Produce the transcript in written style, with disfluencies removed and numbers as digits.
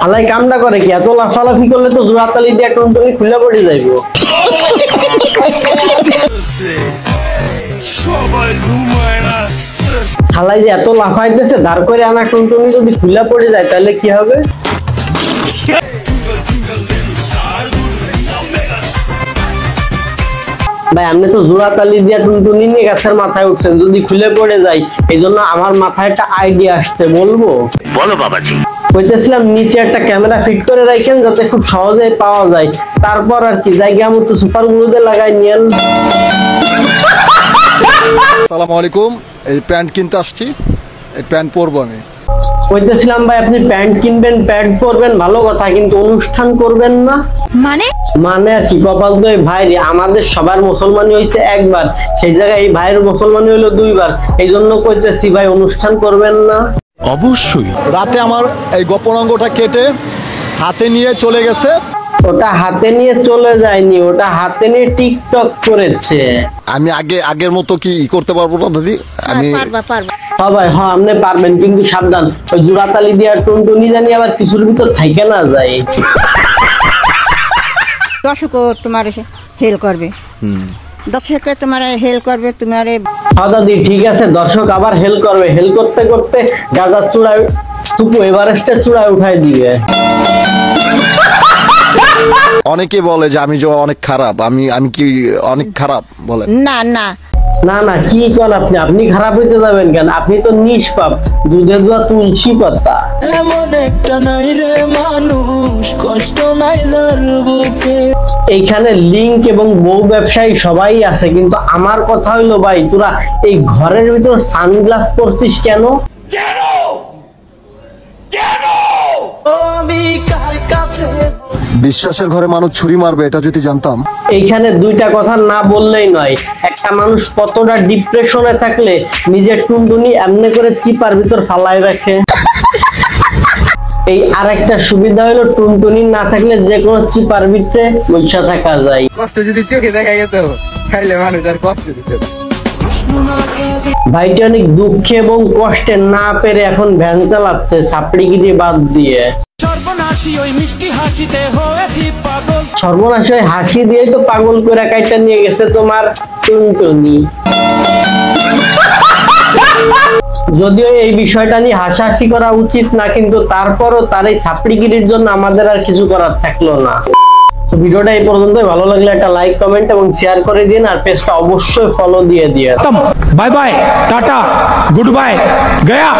আলাই কামটা করে কি এত লাফালাফি করলে তো জোড়াতালি দিয়ে টুনটুনি খুলে পড়ে যাইব। শালাই যে এত লাফাইতেছে দাঁড় করে আনা টুনটুনি যদি খুলে পড়ে যায় তাহলে কি হবে? ভাই আপনি তো জোড়াতালি দিয়ে টুনটুনি নিয়ে গাছের মাথায় উঠছেন, যদি খুলে পড়ে যায় এই জন্য আমার মাথায় একটা আইডিয়া আসছে, বলবো? বলো বাবাজি। কইতেছিলাম নিচে একটা ক্যামেরা ফিট করে রাখেন যাতে খুব সহজেই পাওয়া যায়, তারপর আর কি জায়গা মতো সুপার গ্লুতে লাগাই নিয়েন। আসসালামু আলাইকুম, এই প্যান্ট কিনতে আসছি, এই প্যান্ট পরবো আমি। কইতেছিলাম ভাই আপনি প্যান্ট কিনবেন, প্যান্ট পরবেন ভালো কথা, কিন্তু অনুষ্ঠান করবেন না। মানে আর কি? কপাল তো এই ভাই, আমাদের সবার মুসলমানি হইছে একবার, সেই জায়গায় এই ভাইয়ের মুসলমানি হইলো দুইবার, এই জন্য কইতেছি ভাই অনুষ্ঠান করবেন না। অবশ্যই। রাতে আমার এই গোপন অঙ্গটা কেটে হাতে নিয়ে চলে গেছে। ওটা হাতে নিয়ে চলে যায়নি, ওটা হাতে নিয়ে টিকটক করেছে। আমি আগের মতো কি করতে পারবো না দাদি? আমি হ্যাঁ ভাই, হ্যাঁ আপনি পারবেন, কিন্তু সাবধান, ওই জোড়াতালি দিয়ে টুনটুনি জানি আবার কিছুর ভিতর থাইকে না যায়। দর্শক তোমার হেল্প করবে, দর্শক তোমার হেল্প করবে তোমার। হ্যাঁ দাদি ঠিক আছে, দর্শক আবার হেল্প করবে, হেল্প করতে করতে গাজার চূড়ায় টুকু এভারেস্টের চূড়ায় উঠাই দিবে। অনেকে বলে যে আমি যে অনেক খারাপ, আমি কি অনেক খারাপ বলে? না না না না, কি করেন আপনি? আপনি খারাপ হইতে যাবেন কেন? আপনি তো নিষ্পাপ, দুধে দোয়া তুলসী পাতা। এমন একটা নাই রে মানুষ, কষ্ট নাই যার বুকে। এইখানে লিংক এবং বউ ব্যবসায়ী সবাই আছে, কিন্তু আমার কথা হইলো ভাই তোরা এই ঘরের ভিতর সানগ্লাস পরছিস কেন? বিশ্বাসের ঘরে মানুষ ছুরি মারবে এটা যদি জানতাম। এইখানে দুইটা কথা না বললেই নয়, একটা মানুষ কতটা ডিপ্রেশনে থাকলে নিজের টুনটুনি এমনি করে চিপার ভিতর ফালাই রাখে। এই আরেকটা সুবিধা হলো টুনটুনি না থাকলে যে কোনো চিপার ভিতরে বসে থাকা যায়। কষ্ট যদি চোখে দেখা যেত খাইলে মানুষ আর কষ্ট দিত। ভাইটি অনেক দুঃখে এবং কষ্টে না পেরে এখন ভ্যান চালাচ্ছে ছাপড়িগিরি বাদ দিয়ে। সর্বনাশী ওই মিষ্টি হাসিতে হয়েছি পাগল, সর্বনাশ ওই হাসি দিয়ে তো পাগল করে কাইটা নিয়ে গেছে তোমার টুনটুনি। যদিও এই বিষয়টা নিয়ে হাসাহাসি করা উচিত না, কিন্তু তারপরও তার এই ছাপড়িগিরির জন্য আমাদের আর কিছু করার থাকলো না। ভিডিওটা এই পর্যন্ত, ভালো লাগলে একটা লাইক কমেন্ট এবং শেয়ার করে দিন, আর পেজটা অবশ্যই ফলো দিয়ে দিন। Bye bye, tata, good bye, Gaya.